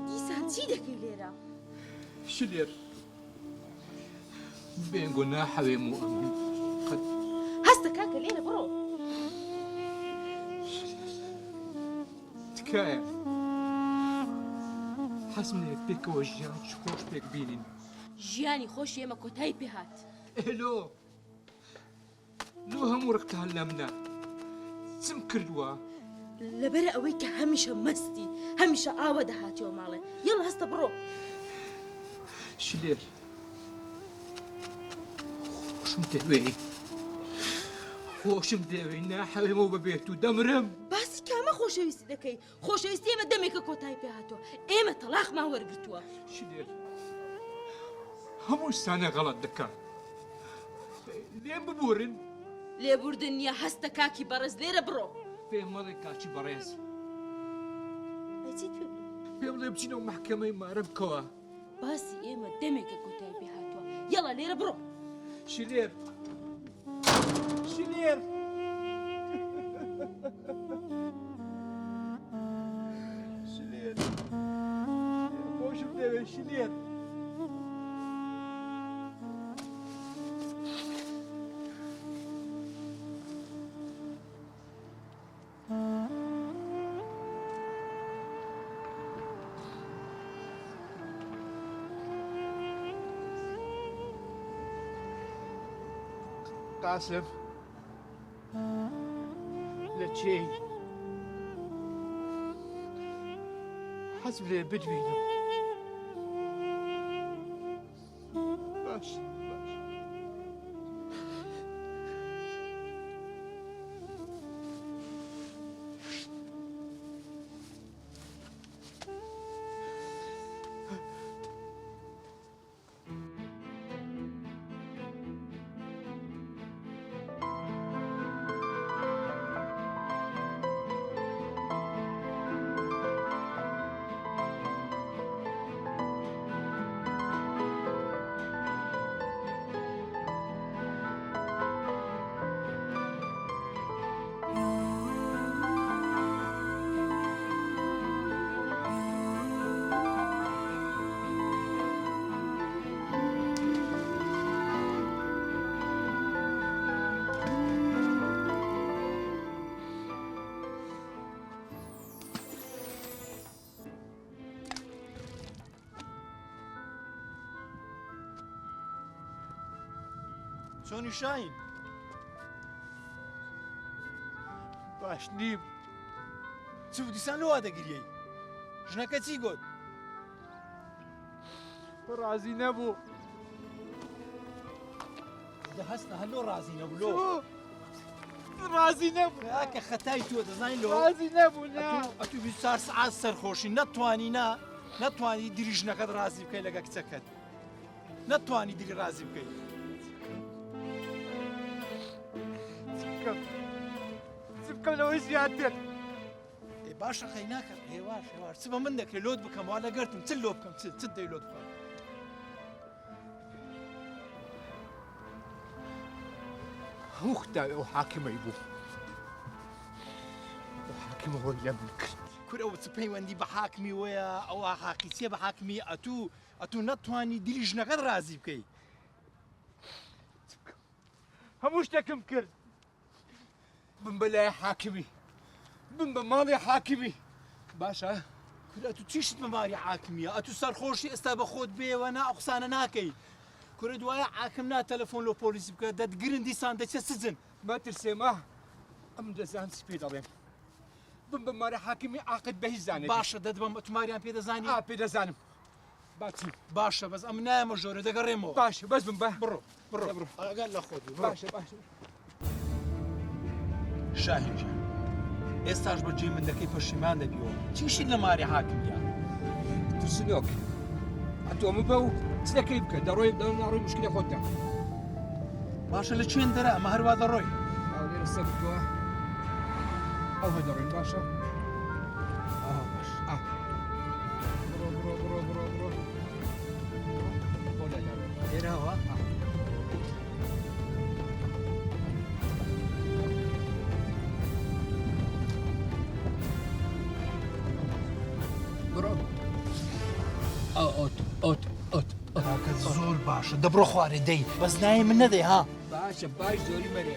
دیسان چی دەکەی لێرە؟ شلێر بێنگۆ ناحەوێم و ئەمن قەت هەستە کاکە لێرە بڕۆ. تکایە حەزم لێ پێکەوە ژیان خۆش پێک بینین. ژیانی خۆشی ئێمە کۆتایی پێهات. ئێلۆ لۆ هەموو ڕقتان لە منە چم کردووە؟ لەبەرە ئەوەی کە هەمیشە مەستی هەمیشە ئاوە دەهاتیەوە ماڵێ. یەڵە هەستە بڕۆ. شلێر خۆشم دەوێ خۆشم دەوێ ناحەوێمەوە ببێت و دەمرم. باسی کامە خۆشەویستی دەکەی؟ خۆشەویستی ئێمە دەمێکە کۆتایی پێهاتووە. ئێمە تەلاقمان وەرگرتووە. شلێر هەموو شتانە غەڵەت دەکات. لێم ببورن. لێبوردن نییە هەستە کاکی بەڕێز لێرە بڕۆ. پێم مەڵێ کاکی بەڕێز. ئەچیت پێ پێم لێ بچینەوە محکەمەی مارە بکەوە. باسی ئێمە دەمێکە کۆتایی پێهاتووە. یەڵە لێرە بڕۆ. شلێر شلێر شلێر خۆشم دەوێ شلێر. قاسم لە چێی حەزم لێ بدوێنم. باش باش چۆنی شاین؟ باش نیم. چ دیسان لەوا دەگریەی؟ ژنەکە چی گوت؟ ڕازی نەبوو. دە هەستە هەلۆ ڕازی نەبوو لۆ. ڕازی نەبوو. کە خەتای تۆ دەزانین لۆ. ڕازی نەبوو نا. ئەتو 24 سەعات سەرخۆشی نەتوانی دیری ژنەکەت ڕازی بکەی لەگە کچەکەت. نەتوانی دیری ڕازی بکەی. بکەم لەوەی زیاتر. باشە خەی ناکەم هێواش هێواش چ بە من دەکرێت لۆت بکەم وا لەگەرتم چ لۆ بکەم چ دەی لۆت بکەم. هەموو خدای ئەو حاکمەی بوو. ئەو حاکمە هۆی لە من کرد. کورە ئەو چ پەیوەندی بە حاکمی وەیە ئەوە حاقیچیە بە حاکمی ئەتوو نەتوانی دیری ژنەکەت ڕازی بکەی. هەموو شتێکم کرد. بم بە لای حاکمی بم بە ماڵی حاکمی. باشە کورە تو چیشت بە ماری حاکمیە ئەتوو سەرخۆشی ئێستا بە خۆت بێوە نا ئەو قسانە ناکەی. کورە دوایە حاکم نا تەلەفۆن لۆ پۆلیسی بکە دەتگرن دیسان دەچێت سجن. مەترسێمە ئەم دەزان چ پێ دەڵێم. بم بە ماری حاکمی عاقد بە هیچ زانێت. باشە دەدبم ئەتوماریان پێ دەزانی؟ پێ دەزانم. باچی باشە بەس ئەم نایەمە ژۆرە دەگەڕێمەوە. باشە بەس بم بە بڕۆ ئەگەر لە خۆت باشە باشە. شاهینجان ئێستاش بە جێ من دەکەی پەشیمان دەبیەوە چیشت لە ماری حاکمیە؟ ترسنۆک ئەتۆمە بە و چ دەکەی بکە دەڕۆی ناڕۆی مشکلی خۆتە. باشە لە چێن دەرە ئەمە هەروە دەڕۆی. لێرە سەر بکەوە ئەو هەدەڕۆین باشە؟ باش بڕۆ لێرەوە؟ باشە دەبڕۆ خوارێ دەی بەس نایە من نەدەی ها باشە باش زۆری مەرێ